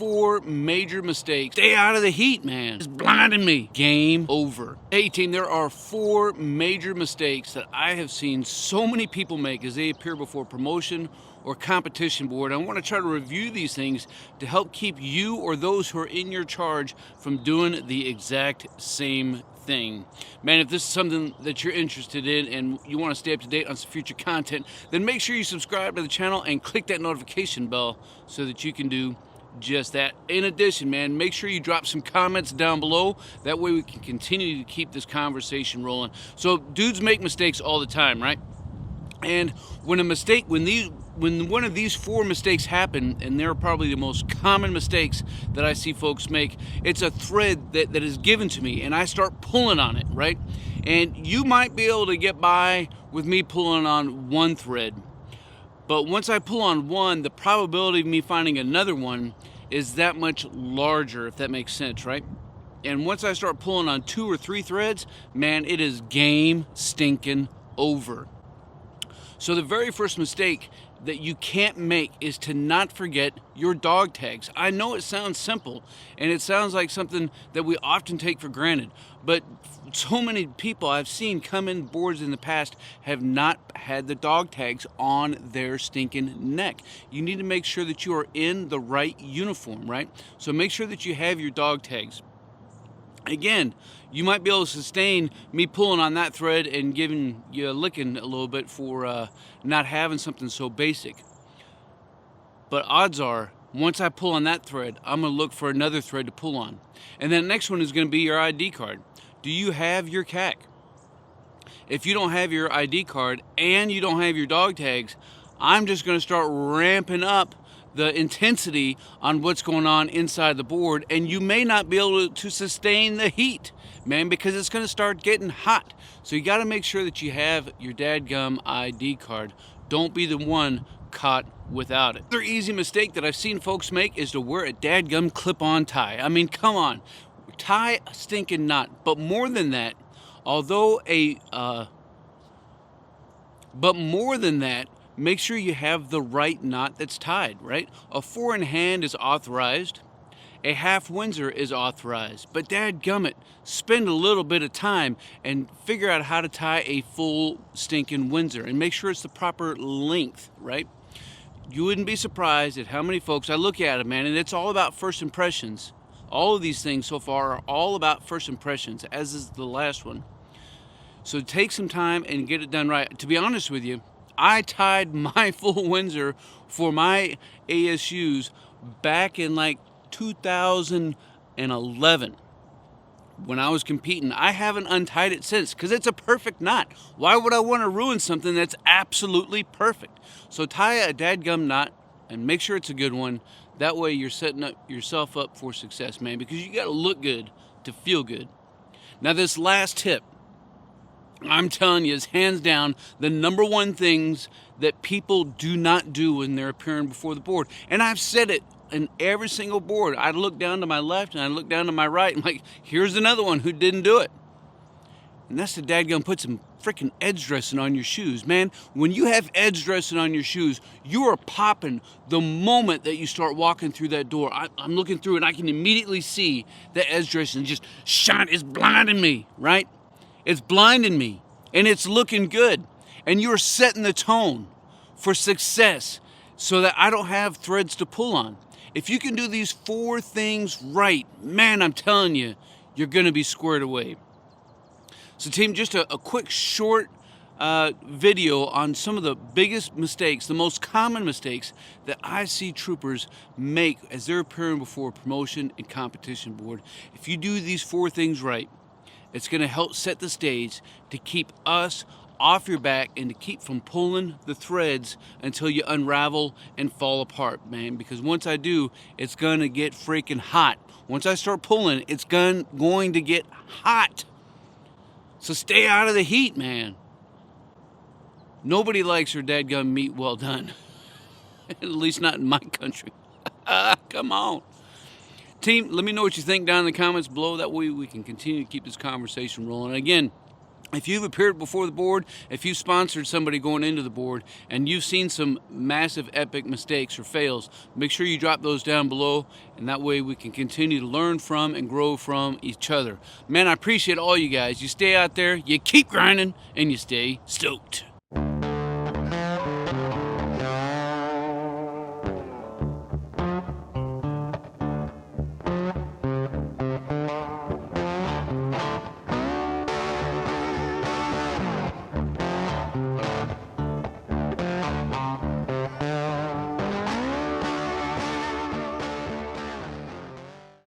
4 major mistakes. Stay out of the heat, man. It's blinding me. Game over. Hey team, there are 4 major mistakes that I have seen so many people make as they appear before promotion or competition board. I want to try to review these things to help keep you or those who are in your charge from doing the exact same thing. Man, if this is something that you're interested in and you want to stay up to date on some future content, then make sure you subscribe to the channel and click that notification bell so that you can do just that. In addition, man, make sure you drop some comments down below. That way we can continue to keep this conversation rolling. So dudes make mistakes all the time, right? And when one of these 4 mistakes happen, and they're probably the most common mistakes that I see folks make, it's a thread that is given to me and I start pulling on it, right? And you might be able to get by with me pulling on one thread, but once I pull on one, the probability of me finding another one is that much larger, if that makes sense, right? And once I start pulling on 2 or 3 threads, man, it is game stinking over. So the very first mistake that you can't make is to not forget your dog tags. I know it sounds simple and it sounds like something that we often take for granted, but so many people I've seen come in boards in the past have not had the dog tags on their stinking neck. You need to make sure that you are in the right uniform, right? So make sure that you have your dog tags. Again, you might be able to sustain me pulling on that thread and giving you a licking a little bit for not having something so basic. But odds are, once I pull on that thread, I'm going to look for another thread to pull on. And then the next one is going to be your ID card. Do you have your CAC? If you don't have your ID card and you don't have your dog tags, I'm just going to start ramping up the intensity on what's going on inside the board, and you may not be able to sustain the heat, man, because it's going to start getting hot. So you got to make sure that you have your dadgum ID card. Don't be the one caught without it. Another easy mistake that I've seen folks make is to wear a dadgum clip-on tie. I mean, come on, tie a stinking knot. But more than that, make sure you have the right knot that's tied, right? A 4-in-hand is authorized. A half Windsor is authorized. But dadgummit, spend a little bit of time and figure out how to tie a full stinking Windsor and make sure it's the proper length, right? You wouldn't be surprised at how many folks, I look at it, man, and it's all about first impressions. All of these things so far are all about first impressions, as is the last one. So take some time and get it done right. To be honest with you, I tied my full Windsor for my ASUs back in like 2011 when I was competing. I haven't untied it since because it's a perfect knot. Why would I want to ruin something that's absolutely perfect? So tie a dadgum knot and make sure it's a good one. That way you're setting yourself up for success, man, because you got to look good to feel good. Now this last tip, I'm telling you, is hands down the number one things that people do not do when they're appearing before the board. And I've said it in every single board. I look down to my left and I look down to my right. I'm like, here's another one who didn't do it. And that's the dadgum put some freaking edge dressing on your shoes. Man, when you have edge dressing on your shoes, you are popping the moment that you start walking through that door. I'm looking through and I can immediately see the edge dressing just shine. It's blinding me, right? It's blinding me, and it's looking good. And you're setting the tone for success so that I don't have threads to pull on. If you can do these 4 things right, man, I'm telling you, you're going to be squared away. So team, just a quick short video on some of the biggest mistakes, the most common mistakes that I see troopers make as they're appearing before a promotion and competition board. If you do these 4 things right, it's going to help set the stage to keep us off your back and to keep from pulling the threads until you unravel and fall apart, man. Because once I do, it's going to get freaking hot. Once I start pulling, it's going to get hot. So stay out of the heat, man. Nobody likes their dadgum meat well done. At least not in my country. Come on. Team, let me know what you think down in the comments below. That way we can continue to keep this conversation rolling. And again, If you've appeared before the board, if you sponsored somebody going into the board, and you've seen some massive epic mistakes or fails, make sure you drop those down below, and that way we can continue to learn from and grow from each other. Man, I appreciate all you guys. You stay out there, you keep grinding, and you stay stoked.